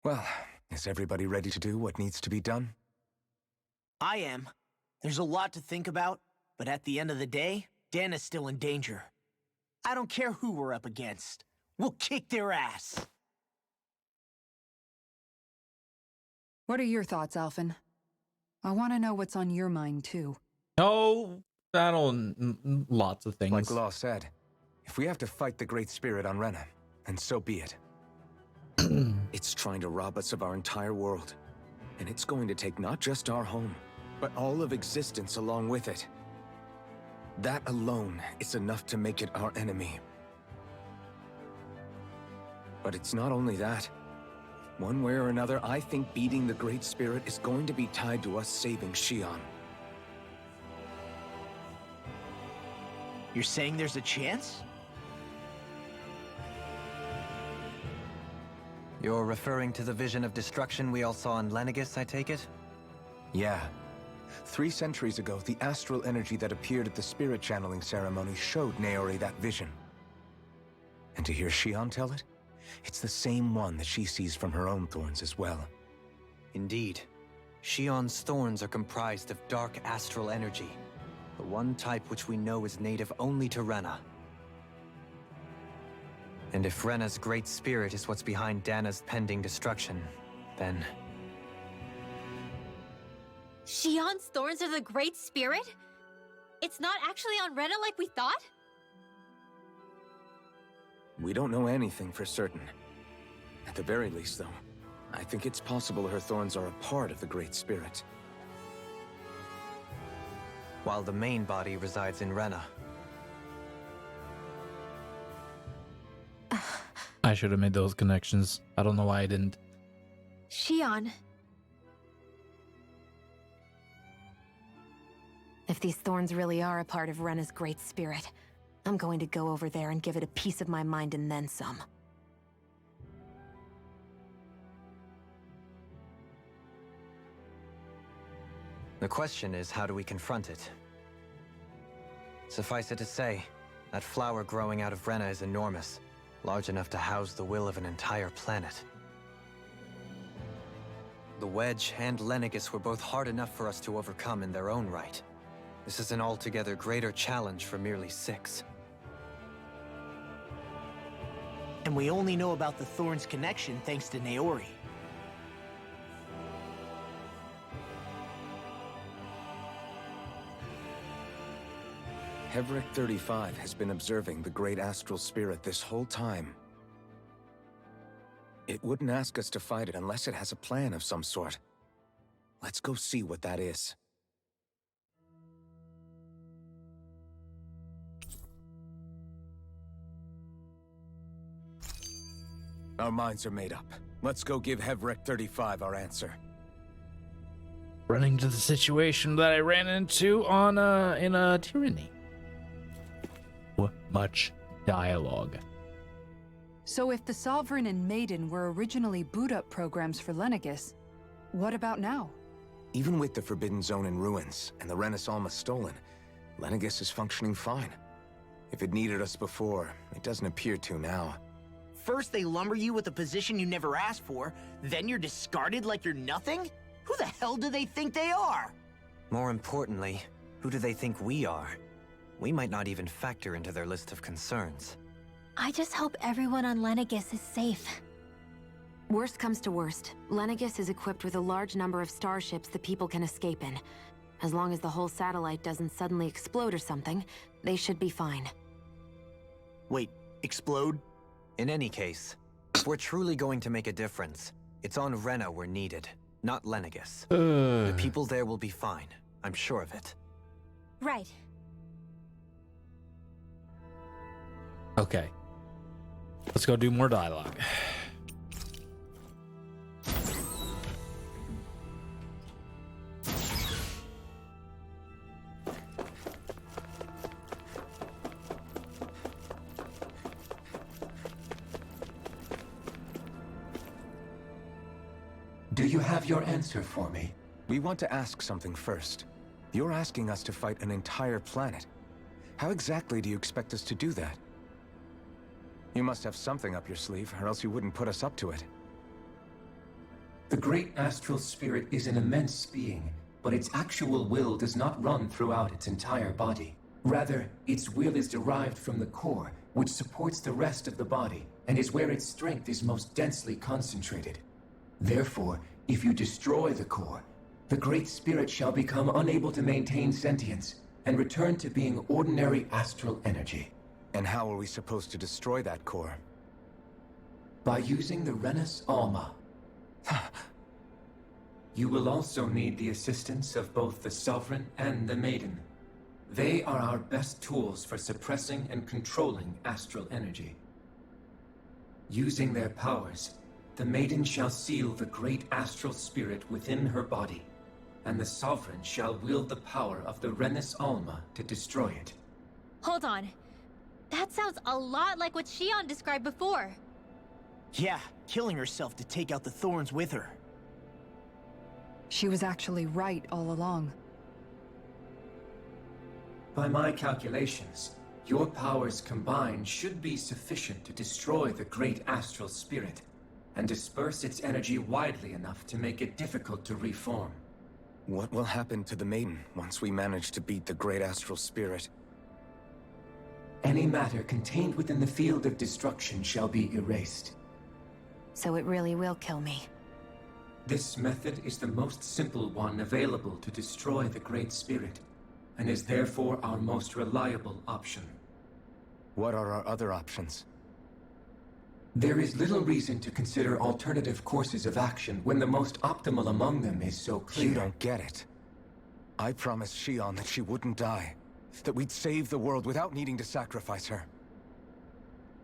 Well, is everybody ready to do what needs to be done? I am. There's a lot to think about, but at the end of the day, Dan is still in danger. I don't care who we're up against. We'll kick their ass. What are your thoughts, Alphen? I want to know what's on your mind, too. Oh, I don't... lots of things. Like Law said, if we have to fight the Great Spirit on Rena, then so be it. It's trying to rob us of our entire world. And it's going to take not just our home, but all of existence along with it. That alone is enough to make it our enemy. But it's not only that. One way or another, I think beating the Great Spirit is going to be tied to us saving Xion. You're saying there's a chance? You're referring to the vision of destruction we all saw in Lenegis, I take it? Yeah. 3 centuries ago, the astral energy that appeared at the spirit channeling ceremony showed Naori that vision. And to hear Xion tell it, it's the same one that she sees from her own thorns as well. Indeed. Xion's thorns are comprised of dark astral energy, the one type which we know is native only to Rena. And if Rena's great spirit is what's behind Dana's pending destruction, then... Xion's thorns are the Great Spirit? It's not actually on Rena like we thought? We don't know anything for certain. At the very least, though, I think it's possible her thorns are a part of the Great Spirit. While the main body resides in Rena. I should have made those connections. I don't know why I didn't. Xion. If these thorns really are a part of Rena's Great Spirit, I'm going to go over there and give it a piece of my mind and then some. The question is, how do we confront it? Suffice it to say, that flower growing out of Rena is enormous, large enough to house the will of an entire planet. The Wedge and Lenegis were both hard enough for us to overcome in their own right. This is an altogether greater challenge for merely 6. And we only know about the Thorns connection thanks to Naori. Hevric 35 has been observing the Great Astral Spirit this whole time. It wouldn't ask us to fight it unless it has a plan of some sort. Let's go see what that is. Our minds are made up. Let's go give Hevric 35 our answer. Running to the situation that I ran into on in a tyranny. Much dialogue. So if the Sovereign and Maiden were originally boot-up programs for Lenegis, what about now? Even with the Forbidden Zone in ruins and the Renaissance stolen, Lenegis is functioning fine. If it needed us before, it doesn't appear to now. First they lumber you with a position you never asked for, then you're discarded like you're nothing? Who the hell do they think they are? More importantly, who do they think we are? We might not even factor into their list of concerns. I just hope everyone on Lenegis is safe. Worst comes to worst, Lenegis is equipped with a large number of starships that people can escape in. As long as the whole satellite doesn't suddenly explode or something, they should be fine. Wait, explode? In any case, if we're truly going to make a difference, it's on Rena we're needed, not Lenegis. The people there will be fine, I'm sure of it. Right. Okay. Let's go do more dialogue. Do you have your answer for me? We want to ask something first. You're asking us to fight an entire planet. How exactly do you expect us to do that? You must have something up your sleeve, or else you wouldn't put us up to it. The great astral spirit is an immense being, but its actual will does not run throughout its entire body. Rather, its will is derived from the core, which supports the rest of the body, and is where its strength is most densely concentrated. Therefore, if you destroy the core, the great spirit shall become unable to maintain sentience, and return to being ordinary astral energy. And how are we supposed to destroy that core? By using the Renus Alma. You will also need the assistance of both the Sovereign and the Maiden. They are our best tools for suppressing and controlling astral energy. Using their powers, the Maiden shall seal the great astral spirit within her body, and the Sovereign shall wield the power of the Renus Alma to destroy it. Hold on. That sounds a lot like what Shion described before. Yeah, killing herself to take out the thorns with her. She was actually right all along. By my calculations, your powers combined should be sufficient to destroy the great astral spirit, and disperse its energy widely enough to make it difficult to reform. What will happen to the Maiden once we manage to beat the great astral spirit? Any matter contained within the field of destruction shall be erased. So it really will kill me. This method is the most simple one available to destroy the Great Spirit, and is therefore our most reliable option. What are our other options? There is little reason to consider alternative courses of action when the most optimal among them is so clear. You don't get it. I promised Shion that she wouldn't die, that we'd save the world without needing to sacrifice her.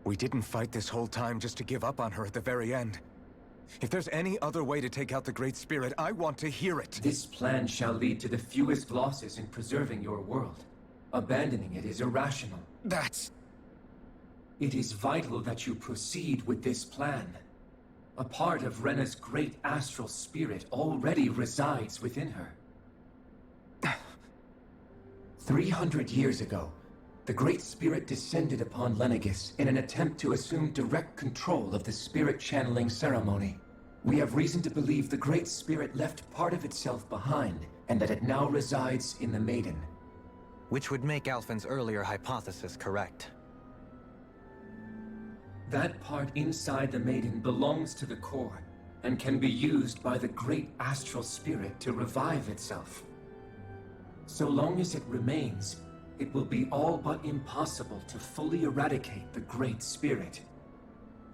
We didn't fight this whole time just to give up on her at the very end. If there's any other way to take out the Great Spirit, I want to hear it. This plan shall lead to the fewest losses in preserving your world. Abandoning it is irrational. It is vital that you proceed with this plan. A part of Rena's great astral spirit already resides within her. 300 years ago, the Great Spirit descended upon Lenegis in an attempt to assume direct control of the spirit channeling ceremony. We have reason to believe the Great Spirit left part of itself behind, and that it now resides in the Maiden. Which would make Alphen's earlier hypothesis correct. That part inside the Maiden belongs to the core, and can be used by the great astral spirit to revive itself. So long as it remains, it will be all but impossible to fully eradicate the Great Spirit.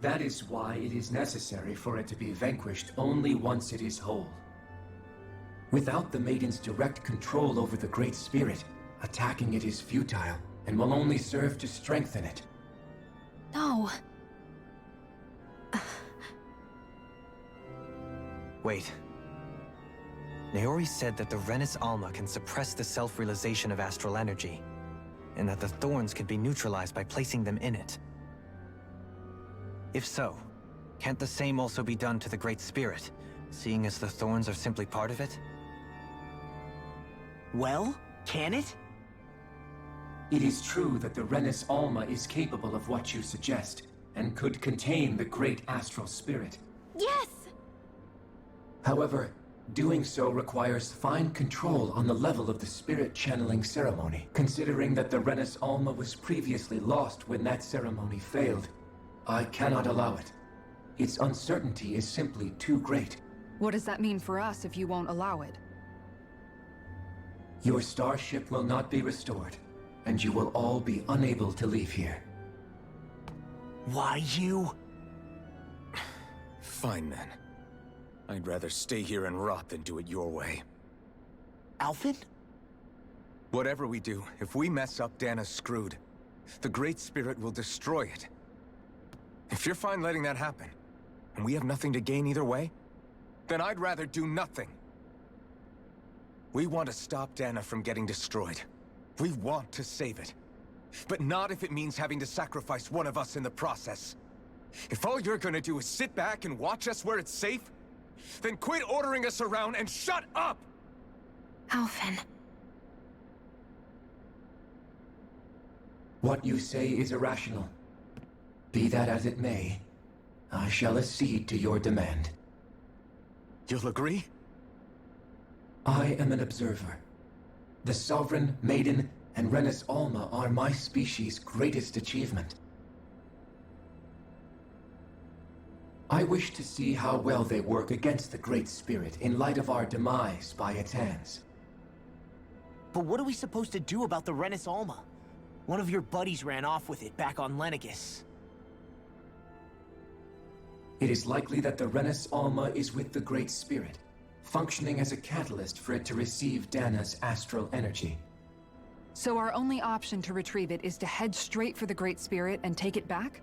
That is why it is necessary for it to be vanquished only once it is whole. Without the Maiden's direct control over the Great Spirit, attacking it is futile, and will only serve to strengthen it. No. Wait. Naori said that the Renus Alma can suppress the self-realization of astral energy, and that the thorns could be neutralized by placing them in it. If so, can't the same also be done to the Great Spirit, seeing as the thorns are simply part of it? Well, can it? It is true that the Renus Alma is capable of what you suggest, and could contain the great astral spirit. Yes! However, doing so requires fine control on the level of the spirit channeling ceremony, considering that the Renus Alma was previously lost when that ceremony failed. I cannot allow it. Its uncertainty is simply too great. What does that mean for us if you won't allow it? Your starship will not be restored, and you will all be unable to leave here. Why you? Fine then. I'd rather stay here and rot than do it your way. Alphen? Whatever we do, if we mess up, Dana's screwed. The Great Spirit will destroy it. If you're fine letting that happen, and we have nothing to gain either way, then I'd rather do nothing. We want to stop Dana from getting destroyed. We want to save it. But not if it means having to sacrifice one of us in the process. If all you're gonna do is sit back and watch us where it's safe, then quit ordering us around and shut up! Alphen. What you say is irrational. Be that as it may, I shall accede to your demand. You'll agree? I am an observer. The Sovereign, Maiden, and Renis Alma are my species' greatest achievement. I wish to see how well they work against the Great Spirit in light of our demise by its hands. But what are we supposed to do about the Renis Alma? One of your buddies ran off with it back on Lenegis. It is likely that the Renis Alma is with the Great Spirit, functioning as a catalyst for it to receive Dana's astral energy. So our only option to retrieve it is to head straight for the Great Spirit and take it back?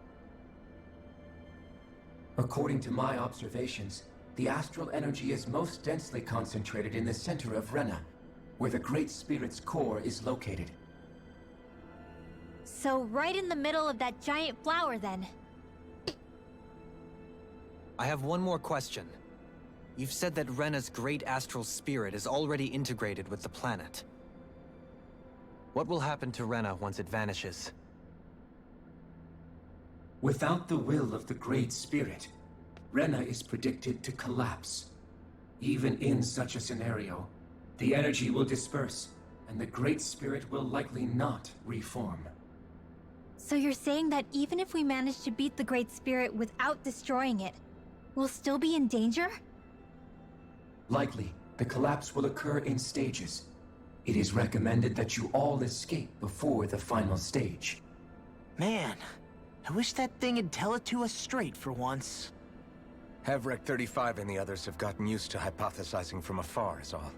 According to my observations, the astral energy is most densely concentrated in the center of Rena, where the Great Spirit's core is located. So right in the middle of that giant flower, then. I have one more question. You've said that Rena's great astral spirit is already integrated with the planet. What will happen to Rena once it vanishes? Without the will of the Great Spirit, Rena is predicted to collapse. Even in such a scenario, the energy will disperse, and the Great Spirit will likely not reform. So you're saying that even if we manage to beat the Great Spirit without destroying it, we'll still be in danger? Likely, the collapse will occur in stages. It is recommended that you all escape before the final stage. Man, I wish that thing would tell it to us straight for once. Hevrek 35 and the others have gotten used to hypothesizing from afar is all.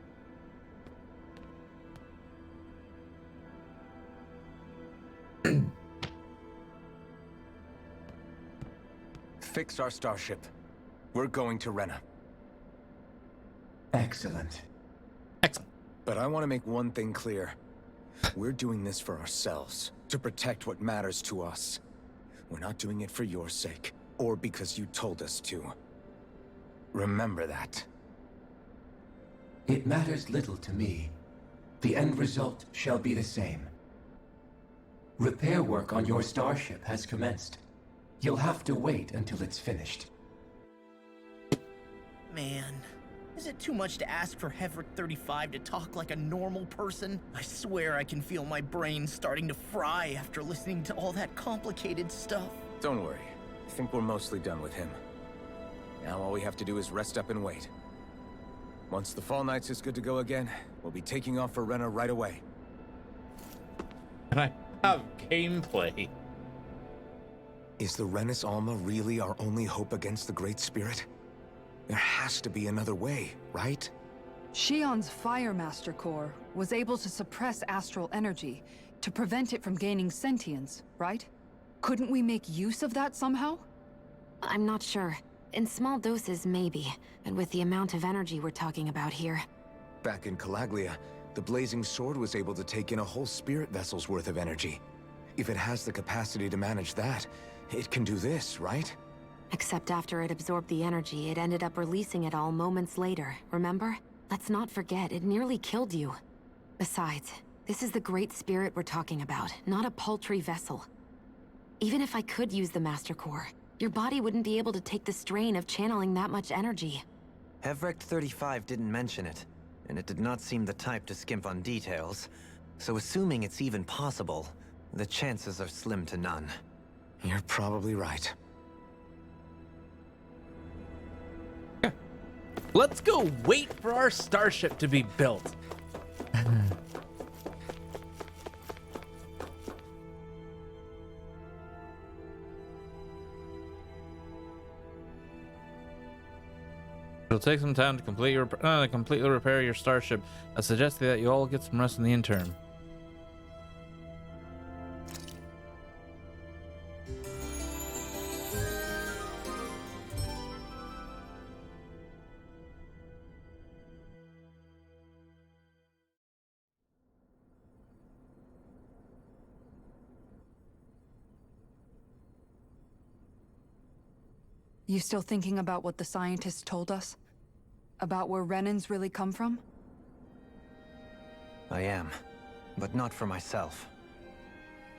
Fix our starship. We're going to Rena. Excellent. Excellent. But I want to make one thing clear. We're doing this for ourselves, to protect what matters to us. We're not doing it for your sake, or because you told us to. Remember that. It matters little to me. The end result shall be the same. Repair work on your starship has commenced. You'll have to wait until it's finished. Man, is it too much to ask for Hevrek 35 to talk like a normal person? I swear I can feel my brain starting to fry after listening to all that complicated stuff. Don't worry. I think we're mostly done with him. Now all we have to do is rest up and wait. Once the Fall Knights is good to go again, we'll be taking off for Rena right away. And I have gameplay. Is the Renis Alma really our only hope against the Great Spirit? There has to be another way, right? Shion's Fire Master Core was able to suppress astral energy to prevent it from gaining sentience, right? Couldn't we make use of that somehow? I'm not sure. In small doses, maybe. And with the amount of energy we're talking about here. Back in Calaglia, the Blazing Sword was able to take in a whole spirit vessel's worth of energy. If it has the capacity to manage that, it can do this, right? Except after it absorbed the energy, it ended up releasing it all moments later, remember? Let's not forget, it nearly killed you. Besides, this is the Great Spirit we're talking about, not a paltry vessel. Even if I could use the Master Core, your body wouldn't be able to take the strain of channeling that much energy. Hevrek 35 didn't mention it, and it did not seem the type to skimp on details. So assuming it's even possible, the chances are slim to none. You're probably right. Let's go wait for our starship to be built. It'll take some time to completely repair your starship. I suggest that you all get some rest in the interim. You still thinking about what the scientists told us? About where Renans really come from? I am, but not for myself.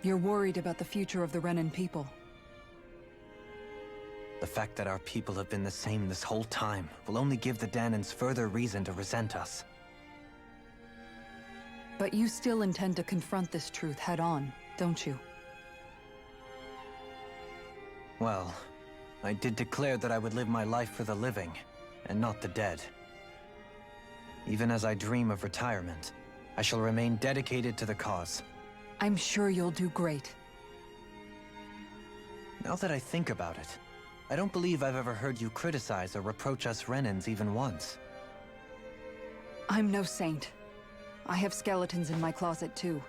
You're worried about the future of the Renan people. The fact that our people have been the same this whole time will only give the Danans further reason to resent us. But you still intend to confront this truth head-on, don't you? Well, I did declare that I would live my life for the living, and not the dead. Even as I dream of retirement, I shall remain dedicated to the cause. I'm sure you'll do great. Now that I think about it, I don't believe I've ever heard you criticize or reproach us Renans even once. I'm no saint. I have skeletons in my closet too.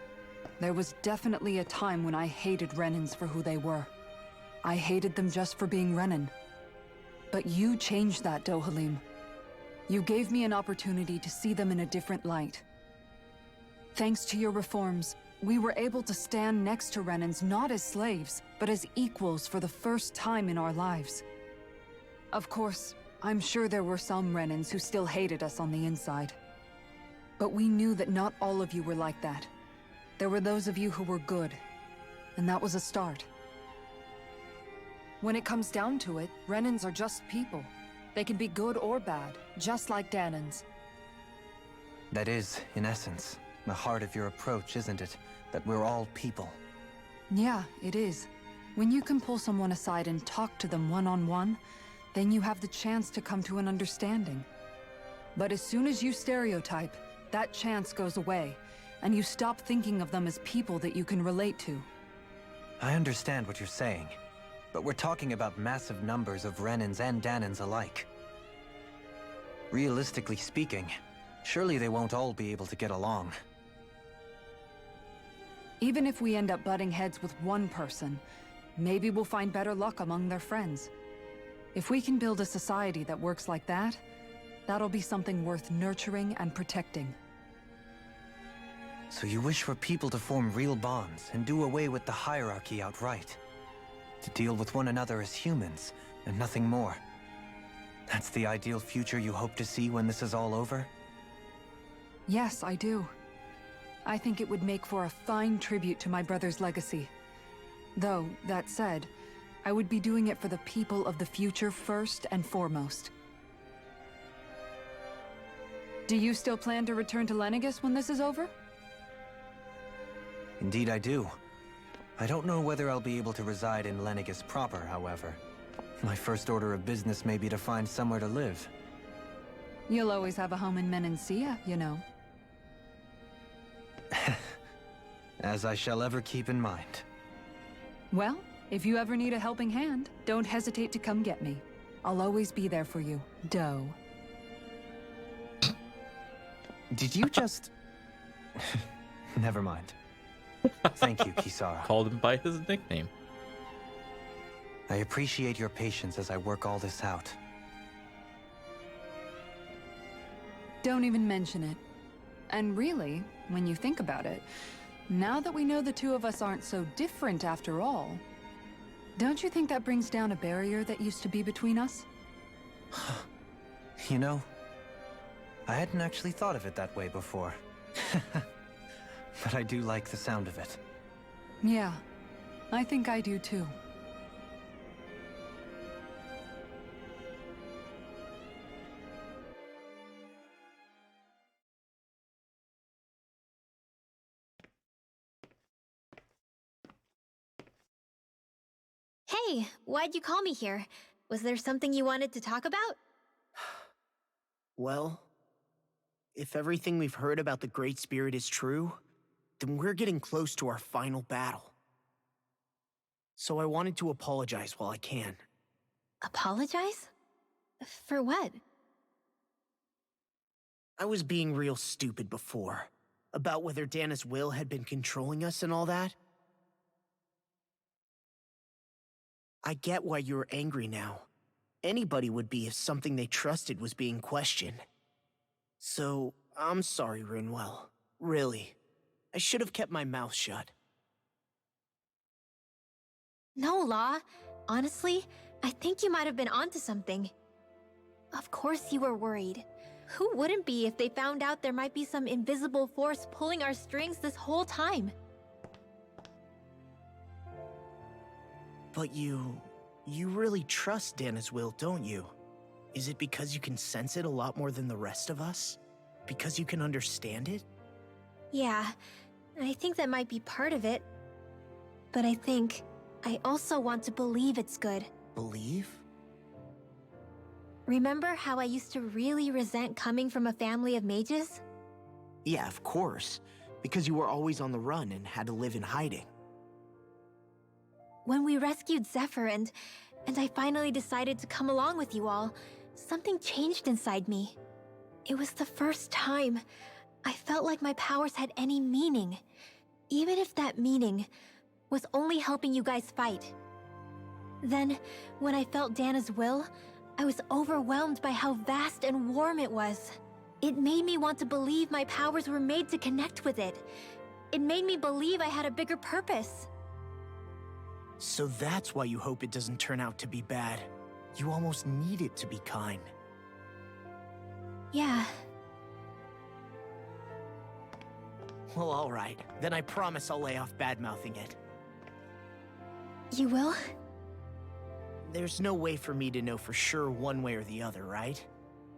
There was definitely a time when I hated Renans for who they were. I hated them just for being Renan. But you changed that, Dohalim. You gave me an opportunity to see them in a different light. Thanks to your reforms, we were able to stand next to Renans not as slaves, but as equals for the first time in our lives. Of course, I'm sure there were some Renans who still hated us on the inside. But we knew that not all of you were like that. There were those of you who were good, and that was a start. When it comes down to it, Renans are just people. They can be good or bad, just like Danans. That is, in essence, the heart of your approach, isn't it? That we're all people. Yeah, it is. When you can pull someone aside and talk to them one-on-one, then you have the chance to come to an understanding. But as soon as you stereotype, that chance goes away, and you stop thinking of them as people that you can relate to. I understand what you're saying, but we're talking about massive numbers of Renans and Danans alike. Realistically speaking, surely they won't all be able to get along. Even if we end up butting heads with one person, maybe we'll find better luck among their friends. If we can build a society that works like that, that'll be something worth nurturing and protecting. So you wish for people to form real bonds and do away with the hierarchy outright? To deal with one another as humans, and nothing more? That's the ideal future you hope to see when this is all over? Yes, I do. I think it would make for a fine tribute to my brother's legacy. Though, that said, I would be doing it for the people of the future first and foremost. Do you still plan to return to Lenegis when this is over? Indeed I do. I don't know whether I'll be able to reside in Lenegis proper, however. My first order of business may be to find somewhere to live. You'll always have a home in Menancia, you know. As I shall ever keep in mind. Well, if you ever need a helping hand, don't hesitate to come get me. I'll always be there for you, Doe. Did you just... Never mind. Thank you, Kisara. Called him by his nickname. I appreciate your patience as I work all this out. Don't even mention it. And really, when you think about it, now that we know the two of us aren't so different after all, don't you think that brings down a barrier that used to be between us? You know, I hadn't actually thought of it that way before. But I do like the sound of it. Yeah, I think I do too. Hey, why'd you call me here? Was there something you wanted to talk about? Well, if everything we've heard about the Great Spirit is true, then we're getting close to our final battle. So I wanted to apologize while I can. Apologize? For what? I was being real stupid before, about whether Dana's will had been controlling us and all that. I get why you're angry now. Anybody would be if something they trusted was being questioned. So, I'm sorry, Rinwell. Really. I should have kept my mouth shut. No, Law. Honestly, I think you might have been onto something. Of course you were worried. Who wouldn't be if they found out there might be some invisible force pulling our strings this whole time? But you You really trust Dana's will, don't you? Is it because you can sense it a lot more than the rest of us? Because you can understand it? Yeah, I think that might be part of it. But I also want to believe it's good. Believe? Remember how I used to really resent coming from a family of mages? Yeah, of course. Because you were always on the run and had to live in hiding. When we rescued Zephyr and I finally decided to come along with you all, something changed inside me. It was the first time I felt like my powers had any meaning, even if that meaning was only helping you guys fight. Then, when I felt Dana's will, I was overwhelmed by how vast and warm it was. It made me want to believe my powers were made to connect with it. It made me believe I had a bigger purpose. So that's why you hope it doesn't turn out to be bad. You almost need it to be kind. Yeah. Well, alright. Then I promise I'll lay off bad-mouthing it. You will? There's no way for me to know for sure one way or the other, right?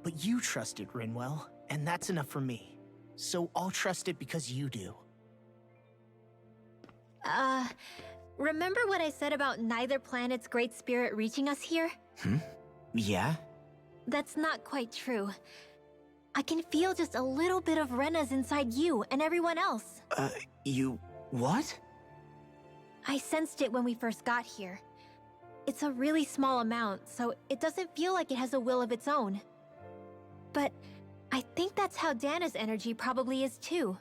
But you trust it, Rinwell, and that's enough for me. So I'll trust it because you do. Remember what I said about neither planet's great spirit reaching us here? Yeah? That's not quite true. I can feel just a little bit of Rena's inside you and everyone else. You... what? I sensed it when we first got here. It's a really small amount, so it doesn't feel like it has a will of its own. But I think that's how Dana's energy probably is too.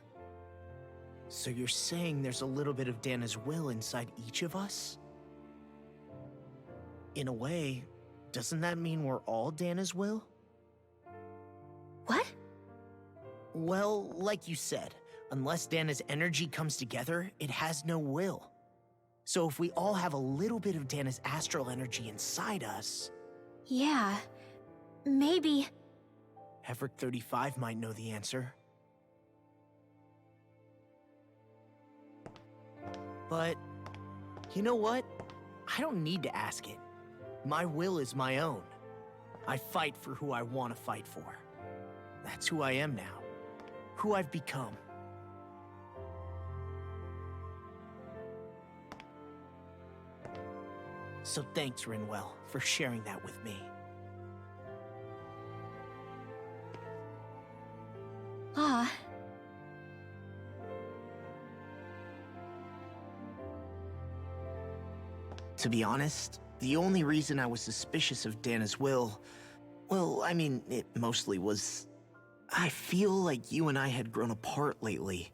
So you're saying there's a little bit of Dana's will inside each of us? In a way, doesn't that mean we're all Dana's will? What? Well, like you said, unless Dana's energy comes together, it has no will. So if we all have a little bit of Dana's astral energy inside us... Yeah, maybe... Heverick 35 might know the answer. But, you know what? I don't need to ask it. My will is my own. I fight for who I want to fight for. That's who I am now. Who I've become. So thanks, Rinwell, for sharing that with me. Ah. To be honest, the only reason I was suspicious of Dana's will... well, I mean, it mostly was... I feel like you and I had grown apart lately,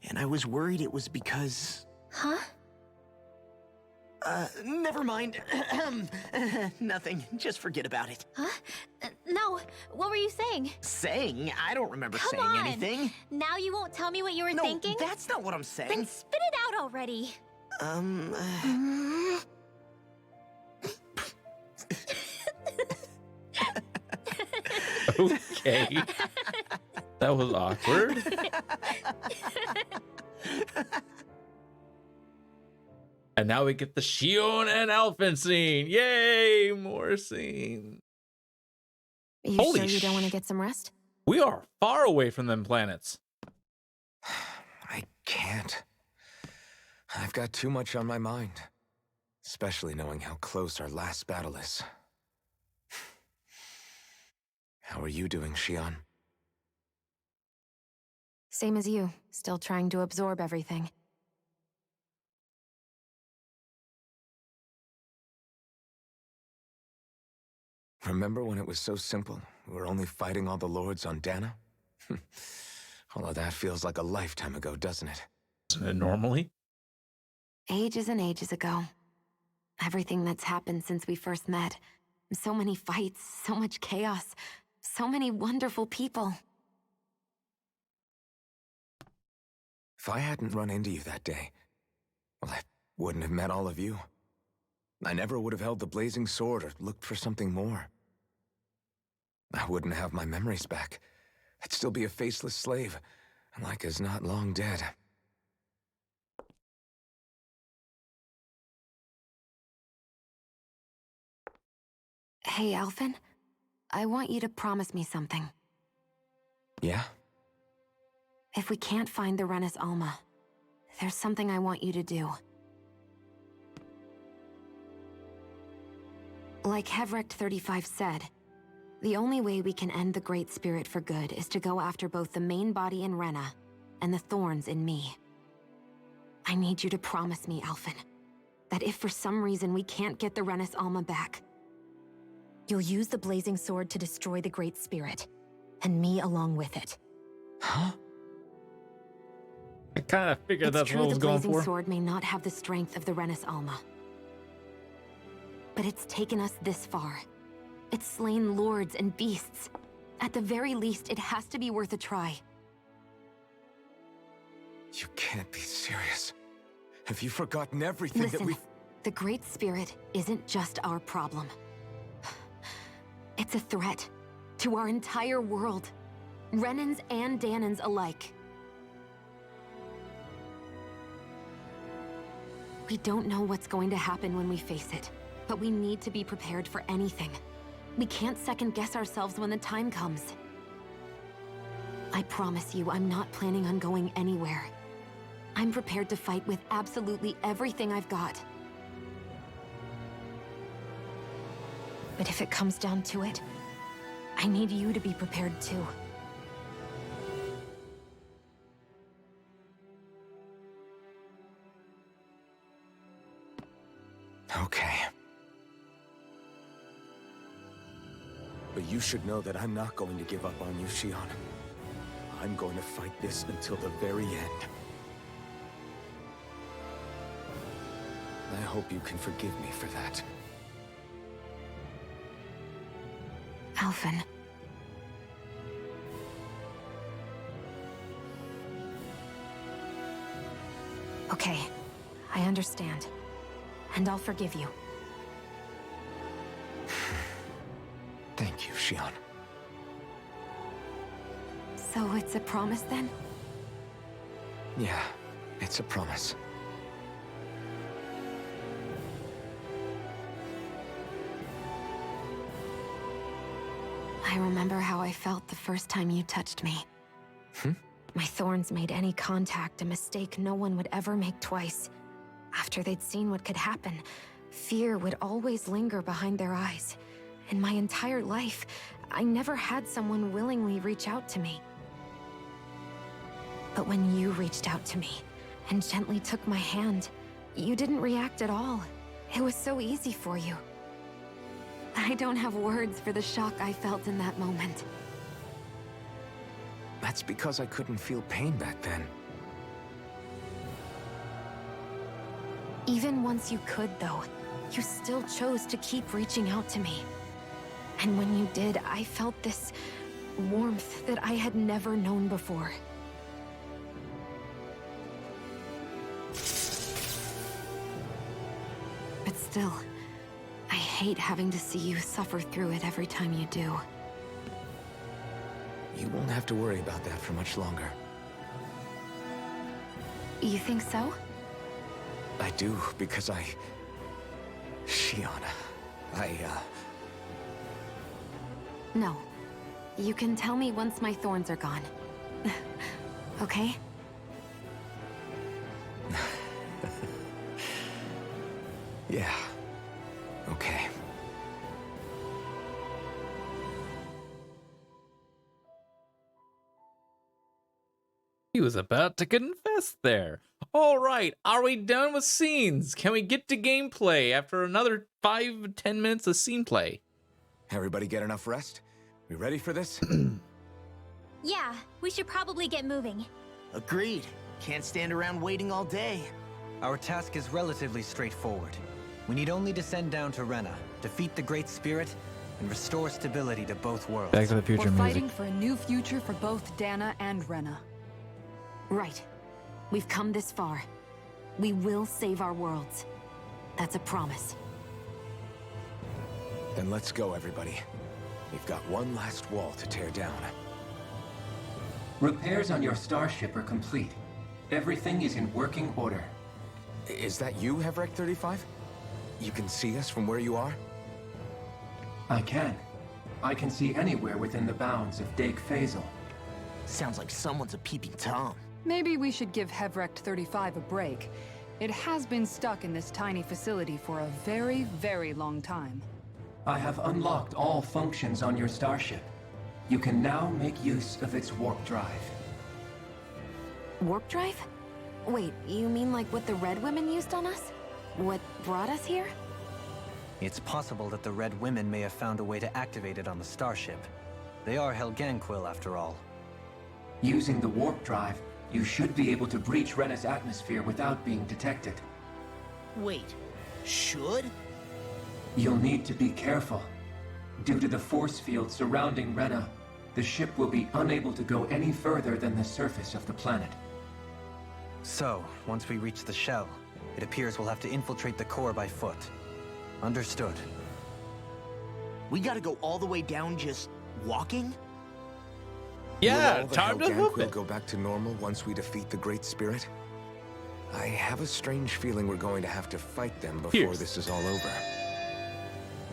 and I was worried it was because... Huh? Never mind. Nothing. Just forget about it. Huh? No, what were you saying? Saying? I don't remember Come saying on. anything. Now you won't tell me what you were thinking? No, that's not what I'm saying. Then spit it out already. Okay. That was awkward. And now we get the Shion and Alphen scene. Yay! More scenes. You Holy sure you don't want to get some rest? We are far away from them planets. I can't. I've got too much on my mind. Especially knowing how close our last battle is. How are you doing, Shion? Same as you, still trying to absorb everything. Remember when it was so simple? We were only fighting all the lords on Dana? All of that feels like a lifetime ago, doesn't it? Normally? Ages and ages ago. Everything that's happened since we first met. So many fights, so much chaos, so many wonderful people. If I hadn't run into you that day, well, I wouldn't have met all of you. I never would have held the blazing sword or looked for something more. I wouldn't have my memories back. I'd still be a faceless slave, like as not long dead. Hey, Alphen. I want you to promise me something. Yeah? If we can't find the Renis Alma, there's something I want you to do. Like Hevrect 35 said, the only way we can end the Great Spirit for good is to go after both the main body in Rena and the thorns in me. I need you to promise me, Alphen, that if for some reason we can't get the Renis Alma back, you'll use the Blazing Sword to destroy the Great Spirit, and me along with it. Huh? I kind of figured that's what I was going the Blazing for. Sword may not have the strength of the Renis Alma, but it's taken us this far. It's slain lords and beasts. At the very least, it has to be worth a try. You can't be serious. Have you forgotten everything that Listen, we've... the Great Spirit isn't just our problem. It's a threat to our entire world. Renans and Danans alike. We don't know what's going to happen when we face it, but we need to be prepared for anything. We can't second-guess ourselves when the time comes. I promise you, I'm not planning on going anywhere. I'm prepared to fight with absolutely everything I've got. But if it comes down to it, I need you to be prepared too. Okay. But you should know that I'm not going to give up on you, Shion. I'm going to fight this until the very end. I hope you can forgive me for that. Alphen. Okay, I understand. And I'll forgive you. Thank you, Shion. So it's a promise then? Yeah, it's a promise. I remember how I felt the first time you touched me. My thorns made any contact a mistake no one would ever make twice. After they'd seen what could happen, fear would always linger behind their eyes. In my entire life, I never had someone willingly reach out to me. But when you reached out to me and gently took my hand, you didn't react at all. It was so easy for you. I don't have words for the shock I felt in that moment. That's because I couldn't feel pain back then. Even once you could, though, you still chose to keep reaching out to me. And when you did, I felt this warmth that I had never known before. But still, I hate having to see you suffer through it every time you do. You won't have to worry about that for much longer. You think so? I do, because Shion, No. You can tell me once my thorns are gone. Okay? Yeah. Okay. He was about to confess there. All right, are we done with scenes? Can we get to gameplay after another 5-10 minutes of scene play? Everybody get enough rest? We ready for this? Yeah, we should probably get moving. Agreed. Can't stand around waiting all day. Our task is relatively straightforward. We need only descend down to Rena, defeat the Great Spirit, and restore stability to both worlds. Back to the Future We're music. fighting for a new future for both Dana and Rena. Right. We've come this far. We will save our worlds. That's a promise. Then let's go, everybody. We've got one last wall to tear down. Repairs on your starship are complete. Everything is in working order. Is that you, Hevrect 35? You can see us from where you are? I can. I can see anywhere within the bounds of Dake Phasal. Sounds like someone's a peeping Tom. Maybe we should give Hevrect 35 a break. It has been stuck in this tiny facility for a very, very long time. I have unlocked all functions on your starship. You can now make use of its warp drive. Warp drive? Wait, you mean like what the Red Women used on us? What brought us here? It's possible that the Red Women may have found a way to activate it on the starship. They are Helganquil, after all. Using the warp drive, you should be able to breach Rena's atmosphere without being detected. Wait, should? You'll need to be careful. Due to the force field surrounding Rena, the ship will be unable to go any further than the surface of the planet. So, once we reach the shell, it appears we'll have to infiltrate the core by foot. Understood. We gotta go all the way down just walking? Yeah, Will all the time to move Helganquil it. go back to normal once we defeat the Great Spirit? I have a strange feeling we're going to have to fight them before Pierce. this is all over.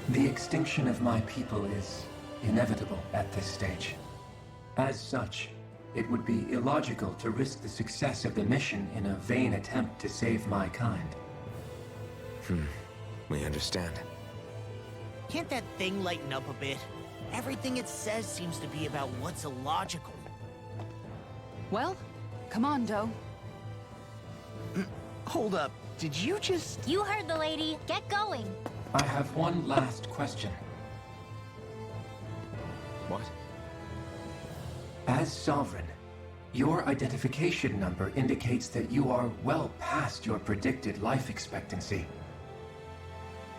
The extinction of my people is inevitable at this stage. As such, it would be illogical to risk the success of the mission in a vain attempt to save my kind. We understand. Can't that thing lighten up a bit? Everything it says seems to be about what's illogical. Well, come on, Doe. Hold up, did you just... You heard the lady. Get going. I have one last question. What? As Sovereign, your identification number indicates that you are well past your predicted life expectancy.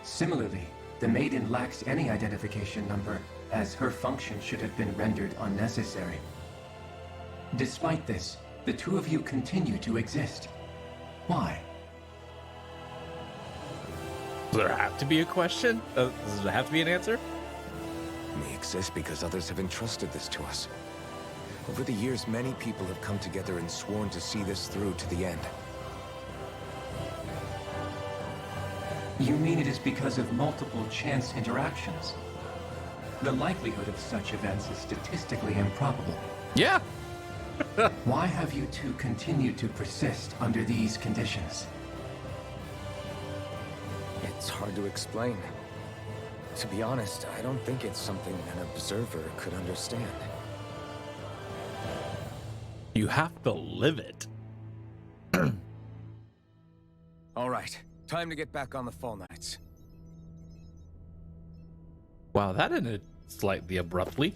Similarly, the Maiden lacks any identification number, as her function should have been rendered unnecessary. Despite this, the two of you continue to exist. Why? Does there have to be a question? Does there have to be an answer? We exist because others have entrusted this to us. Over the years, many people have come together and sworn to see this through to the end. You mean it is because of multiple chance interactions? The likelihood of such events is statistically improbable. Yeah. Why have you two continued to persist under these conditions? It's hard to explain. To be honest, I don't think it's something an observer could understand. You have to live it. All right, time to get back on the Fall Knights. Wow, that ended slightly abruptly.